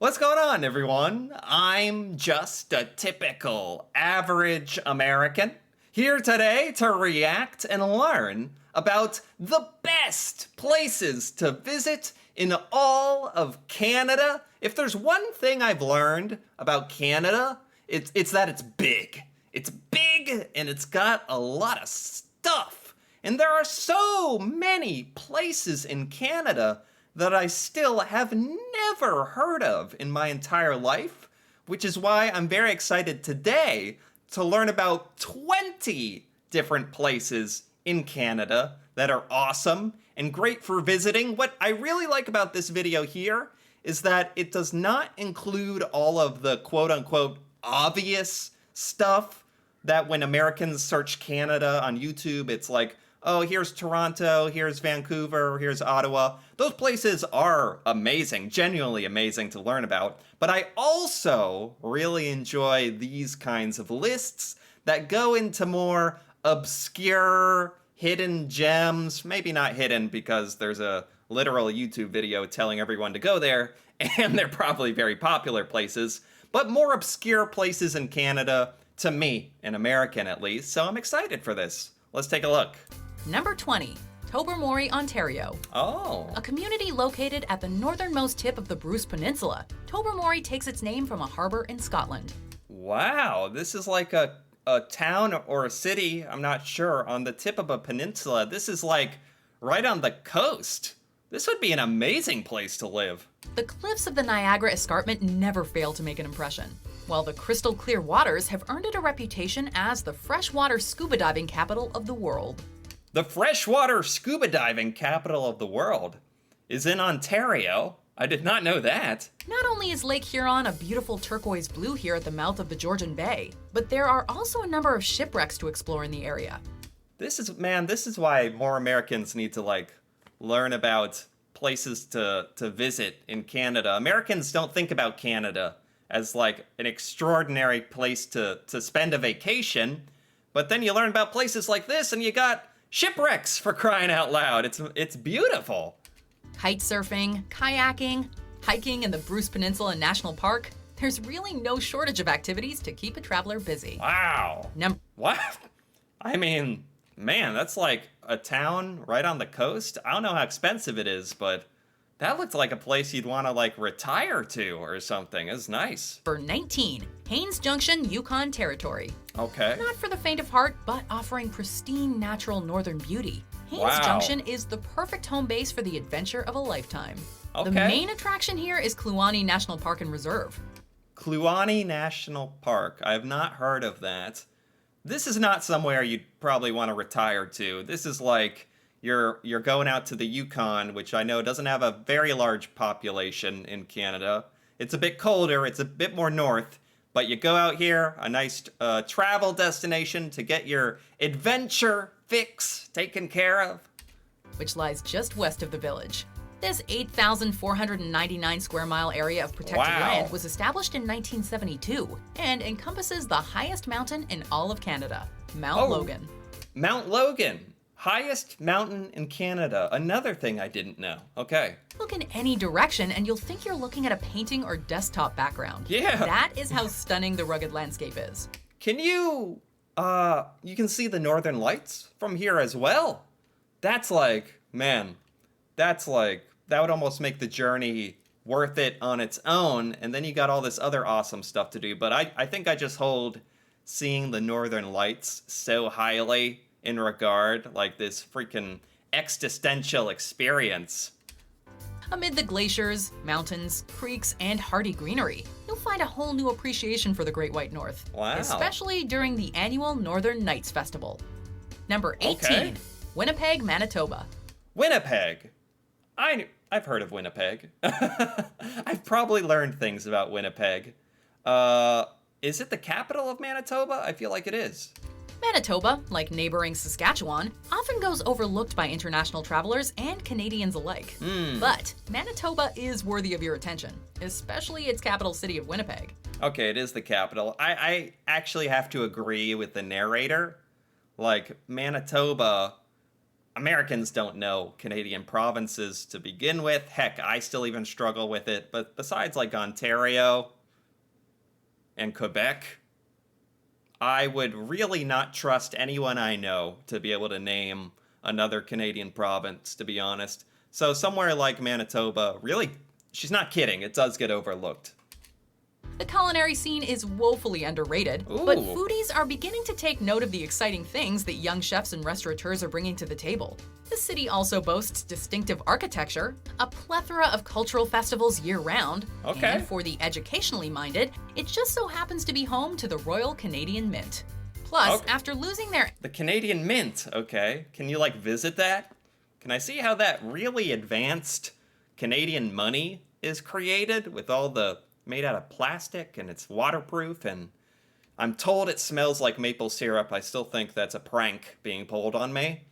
What's going on, everyone? I'm just a typical average American here today to react and learn about the best places to visit in all of Canada. If there's one thing I've learned about Canada, it's that it's big. It's big and it's got a lot of stuff. And there are so many places in Canada that I still have never heard of in my entire life, which is why I'm very excited today to learn about 20 different places in Canada that are awesome and great for visiting. What I really like about this video here is that it does not include all of the quote-unquote obvious stuff that when Americans search Canada on YouTube, it's like, oh, here's Toronto, here's Vancouver, here's Ottawa. Those places are amazing, genuinely amazing to learn about. But I also really enjoy these kinds of lists that go into more obscure, hidden gems. Maybe not hidden because there's a literal YouTube video telling everyone to go there, and they're probably very popular places, but more obscure places in Canada, to me, an American at least. So I'm excited for this. Let's take a look. Number 20, Tobermory, Ontario. Oh. A community located at the northernmost tip of the Bruce Peninsula, Tobermory takes its name from a harbor in Scotland. Wow, this is like a town or a city, I'm not sure, on the tip of a peninsula. This is like right on the coast. This would be an amazing place to live. The cliffs of the Niagara Escarpment never fail to make an impression, while the crystal clear waters have earned it a reputation as the freshwater scuba diving capital of the world. The freshwater scuba diving capital of the world is in Ontario. I did not know that. Not only is Lake Huron a beautiful turquoise blue here at the mouth of the Georgian Bay, but there are also a number of shipwrecks to explore in the area. This is why more Americans need to learn about places to visit in Canada. Americans don't think about Canada as like an extraordinary place to spend a vacation, but then you learn about places like this and you got shipwrecks, for crying out loud. It's beautiful. Kite surfing, kayaking, hiking in the Bruce Peninsula National Park. There's really no shortage of activities to keep a traveler busy. Wow. What? I mean, man, that's like a town right on the coast. I don't know how expensive it is, but that looked like a place you'd want to retire to or something. It's nice. For 19, Haines Junction, Yukon Territory. Okay. Not for the faint of heart, but offering pristine natural northern beauty. Haines Junction is the perfect home base for the adventure of a lifetime. Okay. The main attraction here is Kluane National Park and Reserve. Kluane National Park. I have not heard of that. This is not somewhere you'd probably want to retire to. This is like you're going out to the Yukon, which I know doesn't have a very large population in Canada. It's a bit colder, it's a bit more north, but you go out here, a nice travel destination to get your adventure fix taken care of. Which lies just west of the village. This 8,499 square mile area of protected land was established in 1972 and encompasses the highest mountain in all of Canada, Mount Logan. Mount Logan. Highest mountain in Canada. Another thing I didn't know. Okay. Look in any direction and you'll think you're looking at a painting or desktop background. Yeah. That is how stunning the rugged landscape is. Can you can see the Northern Lights from here as well. That's man, that would almost make the journey worth it on its own. And then you got all this other awesome stuff to do. But I think I just hold seeing the Northern Lights so highly in regard, like this freaking existential experience. Amid the glaciers, mountains, creeks, and hardy greenery, you'll find a whole new appreciation for the Great White North. Wow. Especially during the annual Northern Nights Festival. Number 18, Okay. Winnipeg, Manitoba. Winnipeg. I've heard of Winnipeg. I've probably learned things about Winnipeg. Is it the capital of Manitoba? I feel like it is. Manitoba, like neighboring Saskatchewan, often goes overlooked by international travelers and Canadians alike. But Manitoba is worthy of your attention, especially its capital city of Winnipeg. Okay, it is the capital. I actually have to agree with the narrator. Like, Manitoba Americans don't know Canadian provinces to begin with. Heck, I still even struggle with it. But besides like Ontario and Quebec, I would really not trust anyone I know to be able to name another Canadian province, to be honest. So somewhere like Manitoba, really, she's not kidding. It does get overlooked. The culinary scene is woefully underrated, but foodies are beginning to take note of the exciting things that young chefs and restaurateurs are bringing to the table. The city also boasts distinctive architecture, a plethora of cultural festivals year-round, and for the educationally minded, it just so happens to be home to the Royal Canadian Mint. Plus, after losing their... The Canadian Mint, okay. Can you, like, visit that? Can I see how that really advanced Canadian money is created with all the... made out of plastic, and it's waterproof, and I'm told it smells like maple syrup. I still think that's a prank being pulled on me.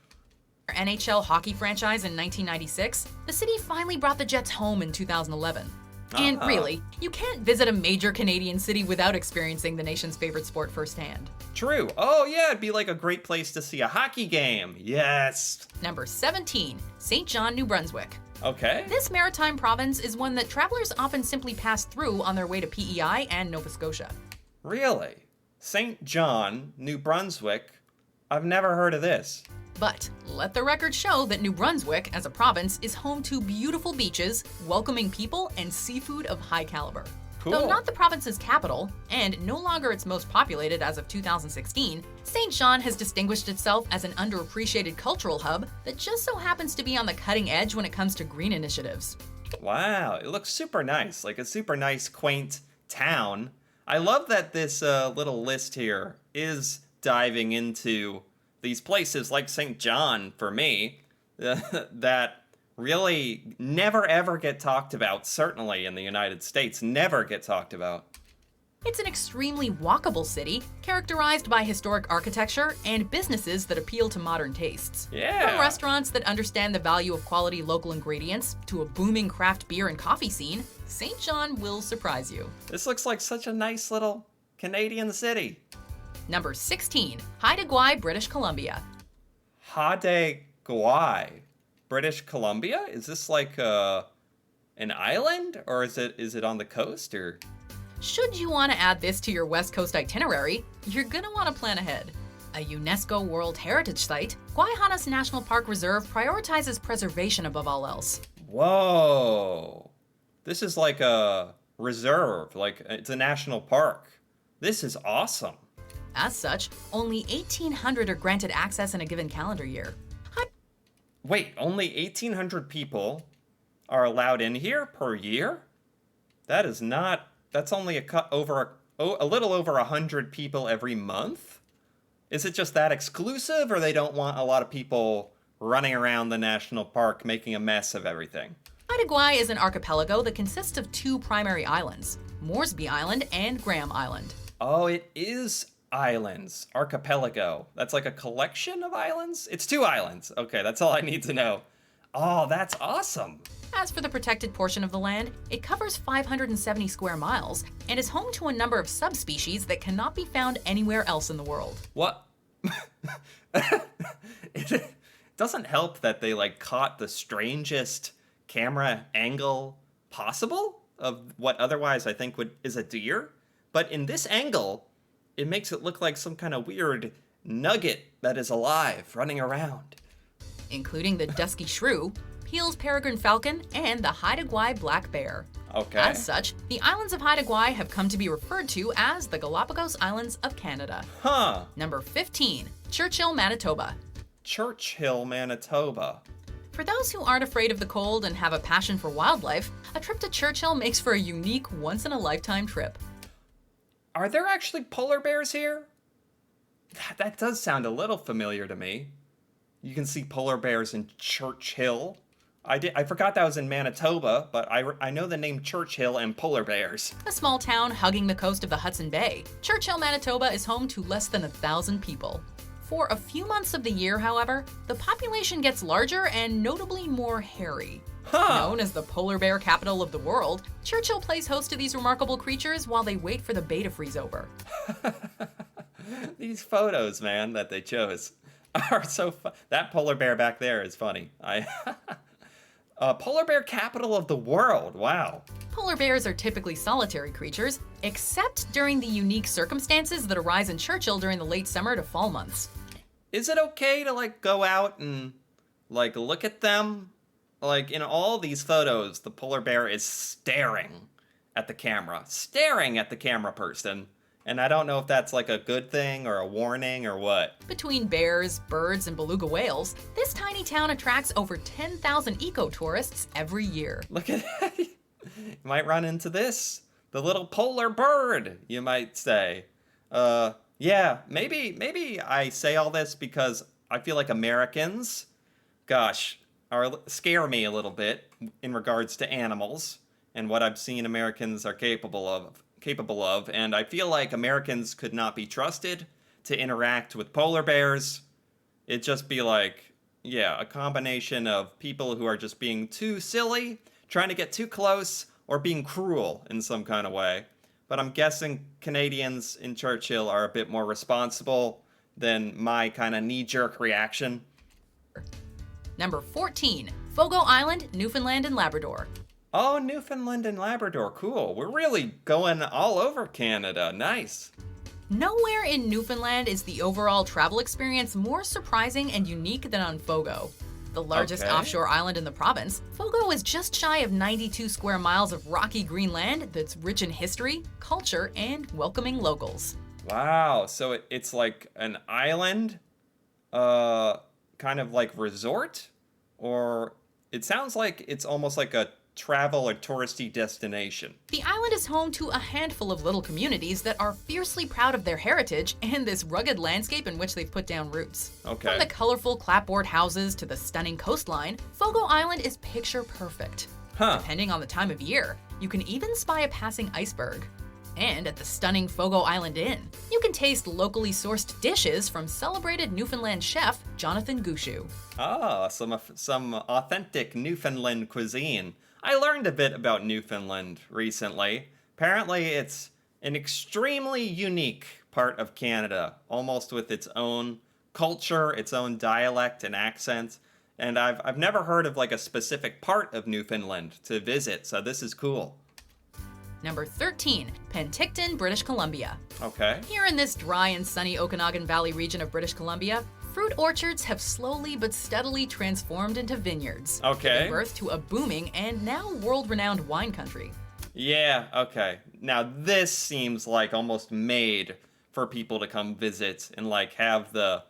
NHL hockey franchise in 1996, the city finally brought the Jets home in 2011. And really, you can't visit a major Canadian city without experiencing the nation's favorite sport firsthand. True. Oh yeah, it'd be like a great place to see a hockey game. Yes. Number 17, St. John, New Brunswick. Okay. This maritime province is one that travelers often simply pass through on their way to PEI and Nova Scotia. Really? St. John, New Brunswick? I've never heard of this. But let the record show that New Brunswick, as a province, is home to beautiful beaches, welcoming people, and seafood of high caliber. Cool. Though not the province's capital, and no longer its most populated as of 2016, St. John has distinguished itself as an underappreciated cultural hub that just so happens to be on the cutting edge when it comes to green initiatives. Wow, it looks super nice, like a super nice, quaint town. I love that this little list here is diving into these places like St. John, for me, that really never ever get talked about, certainly in the United States, never get talked about. It's an extremely walkable city, characterized by historic architecture and businesses that appeal to modern tastes. Yeah. From restaurants that understand the value of quality local ingredients to a booming craft beer and coffee scene, St. John will surprise you. This looks like such a nice little Canadian city. Number 16, Haida Gwaii, British Columbia. Haida Gwaii, British Columbia? Is this like an island, or is it on the coast, or? Should you want to add this to your West Coast itinerary, you're gonna want to plan ahead. A UNESCO World Heritage Site, Guayhanas National Park Reserve prioritizes preservation above all else. Whoa. This is like a reserve, like it's a national park. This is awesome. As such, only 1,800 are granted access in a given calendar year. Wait, only 1,800 people are allowed in here per year? That is not... That's only a little over 100 people every month? Is it just that exclusive, or they don't want a lot of people running around the national park making a mess of everything? Haida Gwaii is an archipelago that consists of two primary islands, Moresby Island and Graham Island. Oh, it is islands. Archipelago. That's like a collection of islands? It's two islands. Okay, that's all I need to know. Oh, that's awesome. As for the protected portion of the land, it covers 570 square miles and is home to a number of subspecies that cannot be found anywhere else in the world. What? It doesn't help that they like caught the strangest camera angle possible of what otherwise I think is a deer. But in this angle, it makes it look like some kind of weird nugget that is alive, running around. Including the dusky shrew, Peale's peregrine falcon, and the Haida Gwaii black bear. Okay. As such, the islands of Haida Gwaii have come to be referred to as the Galapagos Islands of Canada. Huh. Number 15, Churchill, Manitoba. Churchill, Manitoba. For those who aren't afraid of the cold and have a passion for wildlife, a trip to Churchill makes for a unique, once-in-a-lifetime trip. Are there actually polar bears here? That does sound a little familiar to me. You can see polar bears in Churchill. I forgot that was in Manitoba, but I know the name Churchill and polar bears. A small town hugging the coast of the Hudson Bay, Churchill, Manitoba is home to less than 1,000 people. For a few months of the year, however, the population gets larger and notably more hairy. Known as the polar bear capital of the world, Churchill plays host to these remarkable creatures while they wait for the bay to freeze over. These photos, man, that they chose. are so fun. That polar bear back there is funny. Polar bear capital of the world. Wow. Polar bears are typically solitary creatures, except during the unique circumstances that arise in Churchill during the late summer to fall months. Is it okay to like go out and like look at them? Like in all these photos, the polar bear is staring at the camera person. And I don't know if that's like a good thing or a warning or what. Between bears, birds, and beluga whales, this tiny town attracts over 10,000 eco-tourists every year. Look at that. You might run into this. The little polar bird, you might say. Yeah, maybe I say all this because I feel like Americans, gosh, scare me a little bit in regards to animals and what I've seen Americans are capable of, and I feel like Americans could not be trusted to interact with polar bears. It'd just be like, yeah, a combination of people who are just being too silly, trying to get too close, or being cruel in some kind of way. But I'm guessing Canadians in Churchill are a bit more responsible than my kind of knee-jerk reaction. Number 14, Fogo Island, Newfoundland and Labrador. Oh, Newfoundland and Labrador, cool. We're really going all over Canada, nice. Nowhere in Newfoundland is the overall travel experience more surprising and unique than on Fogo. The largest offshore island in the province, Fogo is just shy of 92 square miles of rocky green land that's rich in history, culture, and welcoming locals. Wow, so it's like an island, kind of like resort? Or it sounds like it's almost like a travel or touristy destination. The island is home to a handful of little communities that are fiercely proud of their heritage and this rugged landscape in which they've put down roots. Okay. From the colorful clapboard houses to the stunning coastline, Fogo Island is picture perfect. Huh. Depending on the time of year, you can even spy a passing iceberg. And at the stunning Fogo Island Inn, you can taste locally sourced dishes from celebrated Newfoundland chef Jonathan Gouchou. Ah, some authentic Newfoundland cuisine. I learned a bit about Newfoundland recently. Apparently, it's an extremely unique part of Canada, almost with its own culture, its own dialect and accent. And I've never heard of like a specific part of Newfoundland to visit, so this is cool. Number 13, Penticton, British Columbia. Okay. Here in this dry and sunny Okanagan Valley region of British Columbia, fruit orchards have slowly but steadily transformed into vineyards, giving birth to a booming and now world-renowned wine country. Yeah, okay. Now this seems like almost made for people to come visit and like have the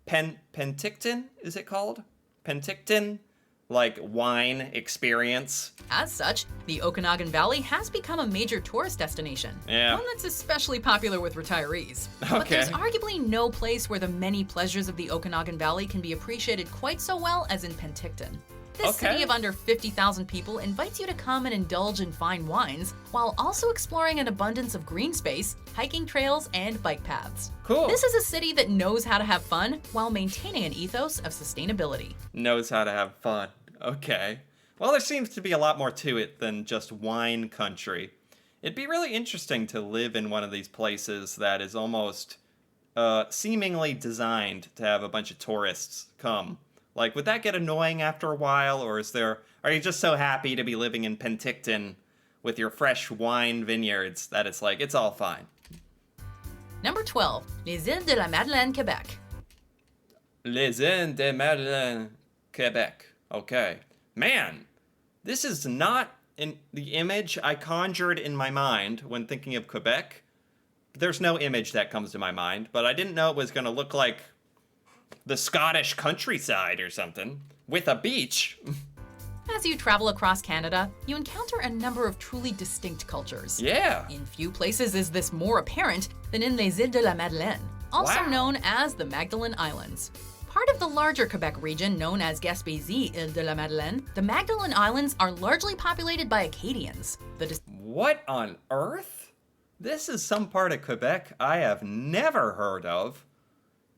Penticton, is it called? Penticton? Like wine experience. As such, the Okanagan Valley has become a major tourist destination. Yeah. One that's especially popular with retirees. Okay. But there's arguably no place where the many pleasures of the Okanagan Valley can be appreciated quite so well as in Penticton. This city of under 50,000 people invites you to come and indulge in fine wines while also exploring an abundance of green space, hiking trails, and bike paths. Cool. This is a city that knows how to have fun while maintaining an ethos of sustainability. Knows how to have fun. Okay. Well, there seems to be a lot more to it than just wine country. It'd be really interesting to live in one of these places that is almost seemingly designed to have a bunch of tourists come. Like, would that get annoying after a while, or are you just so happy to be living in Penticton with your fresh wine vineyards that it's like, it's all fine? Number 12, Les Îles de la Madeleine, Quebec. Les Îles de Madeleine, Quebec. Okay. Man, this is not in the image I conjured in my mind when thinking of Quebec. There's no image that comes to my mind, but I didn't know it was going to look like the Scottish countryside or something, with a beach. As you travel across Canada, you encounter a number of truly distinct cultures. Yeah. In few places is this more apparent than in Les Îles de la Madeleine, also known as the Magdalen Islands. Part of the larger Quebec region known as Gaspésie-Îles de la Madeleine, the Magdalen Islands are largely populated by Acadians. What on earth? This is some part of Quebec I have never heard of.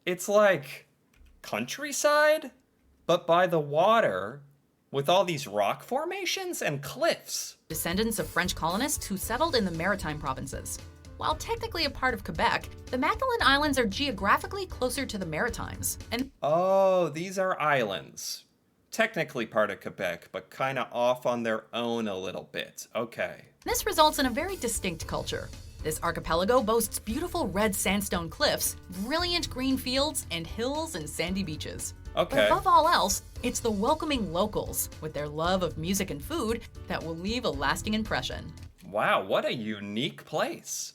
It's like countryside, but by the water, with all these rock formations and cliffs. Descendants of French colonists who settled in the maritime provinces. While technically a part of Quebec, the Magdalen Islands are geographically closer to the Maritimes, and Oh, these are islands. Technically part of Quebec, but kind of off on their own a little bit. Okay. this results in a very distinct culture. This archipelago boasts beautiful red sandstone cliffs, brilliant green fields, and hills and sandy beaches. Okay. But above all else, it's the welcoming locals, with their love of music and food, that will leave a lasting impression. Wow, what a unique place.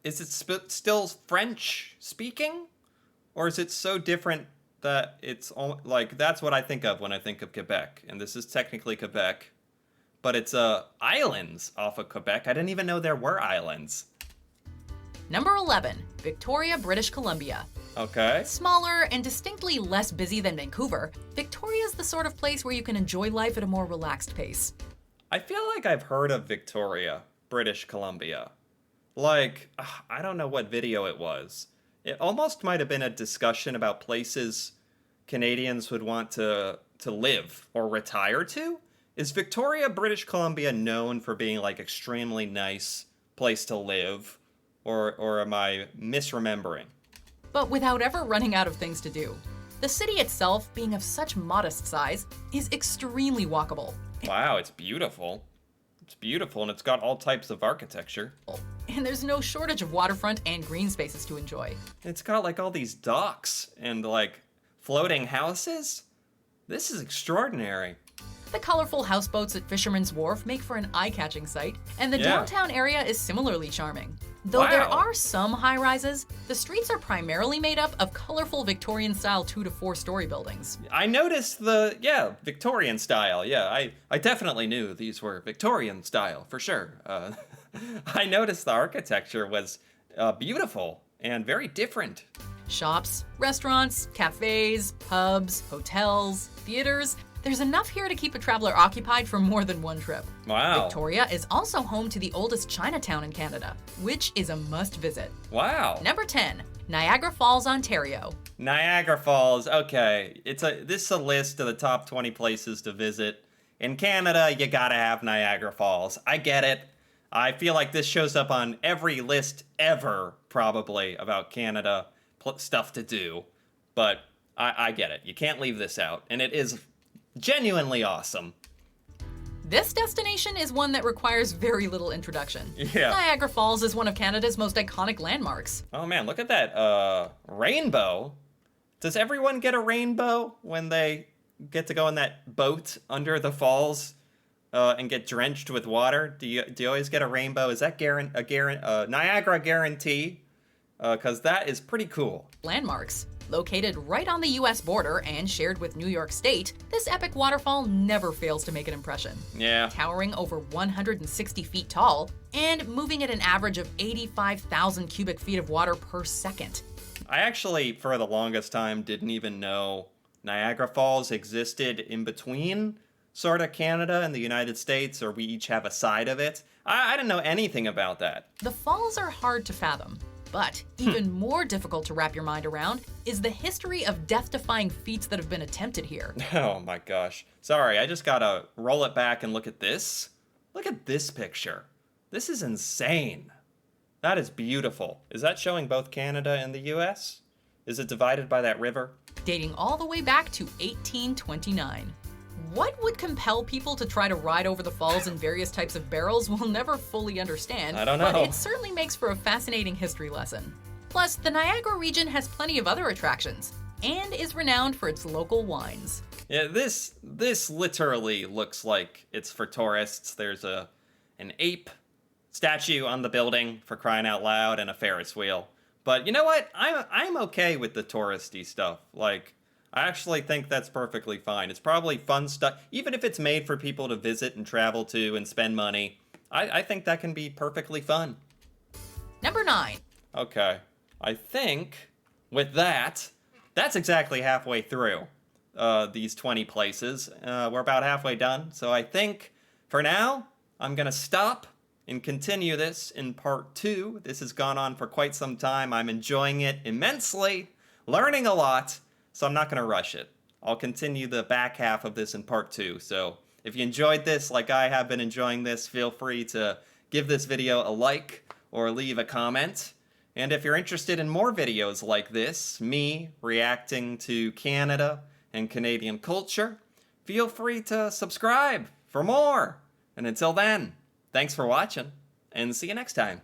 Is it still French speaking? Or is it so different that it's like, that's what I think of when I think of Quebec. And this is technically Quebec, but it's islands off of Quebec. I didn't even know there were islands. Number 11, Victoria, British Columbia. Okay. Smaller and distinctly less busy than Vancouver, Victoria is the sort of place where you can enjoy life at a more relaxed pace. I feel like I've heard of Victoria, British Columbia. Like, I don't know what video it was. It almost might have been a discussion about places Canadians would want to live or retire to. Is Victoria, British Columbia known for being like extremely nice place to live? Or am I misremembering? But without ever running out of things to do. The city itself, being of such modest size, is extremely walkable. Wow, it's beautiful. It's beautiful, and it's got all types of architecture. And there's no shortage of waterfront and green spaces to enjoy. It's got like all these docks and like floating houses. This is extraordinary. The colorful houseboats at Fisherman's Wharf make for an eye-catching sight, and the Yeah. downtown area is similarly charming. Though there Wow. are some high-rises, the streets are primarily made up of colorful Victorian-style 2 to 4 story buildings. I noticed Victorian style. Yeah, I definitely knew these were Victorian style for sure. I noticed the architecture was beautiful and very different. Shops, restaurants, cafes, pubs, hotels, theaters. There's enough here to keep a traveler occupied for more than one trip. Wow. Victoria is also home to the oldest Chinatown in Canada, which is a must visit. Wow. Number 10, Niagara Falls, Ontario. Niagara Falls. Okay, this is a list of the top 20 places to visit. In Canada, you gotta have Niagara Falls. I get it. I feel like this shows up on every list ever, probably, about Canada stuff to do. But I get it. You can't leave this out. And it is genuinely awesome. This destination is one that requires very little introduction. Yeah. Niagara Falls is one of Canada's most iconic landmarks. Oh man, look at that rainbow. Does everyone get a rainbow when they get to go in that boat under the falls and get drenched with water? Do you always get a rainbow? Is that Niagara guarantee? Because that is pretty cool. Landmarks. Located right on the US border and shared with New York State, this epic waterfall never fails to make an impression. Yeah. Towering over 160 feet tall and moving at an average of 85,000 cubic feet of water per second. I actually, for the longest time, didn't even know Niagara Falls existed in between sort of Canada and the United States, or we each have a side of it. I didn't know anything about that. The falls are hard to fathom, but even more difficult to wrap your mind around is the history of death-defying feats that have been attempted here. Oh my gosh. Sorry, I just gotta roll it back and look at this. Look at this picture. This is insane. That is beautiful. Is that showing both Canada and the US? Is it divided by that river? Dating all the way back to 1829. What would compel people to try to ride over the falls in various types of barrels we'll never fully understand. I don't know. But it certainly makes for a fascinating history lesson. Plus, the Niagara region has plenty of other attractions and is renowned for its local wines. Yeah, this literally looks like it's for tourists. There's an ape statue on the building, for crying out loud, and a Ferris wheel. But you know what? I'm okay with the touristy stuff. Like, I actually think that's perfectly fine. It's probably fun stuff. Even if it's made for people to visit and travel to and spend money, I think that can be perfectly fun. Number 9. Okay. I think with that's exactly halfway through these 20 places. We're about halfway done. So I think for now, I'm going to stop and continue this in part 2. This has gone on for quite some time. I'm enjoying it immensely, learning a lot. So I'm not going to rush it. I'll continue the back half of this in part 2. So if you enjoyed this like I have been enjoying this, feel free to give this video a like or leave a comment. And if you're interested in more videos like this, me reacting to Canada and Canadian culture, feel free to subscribe for more. And until then, thanks for watching, and see you next time.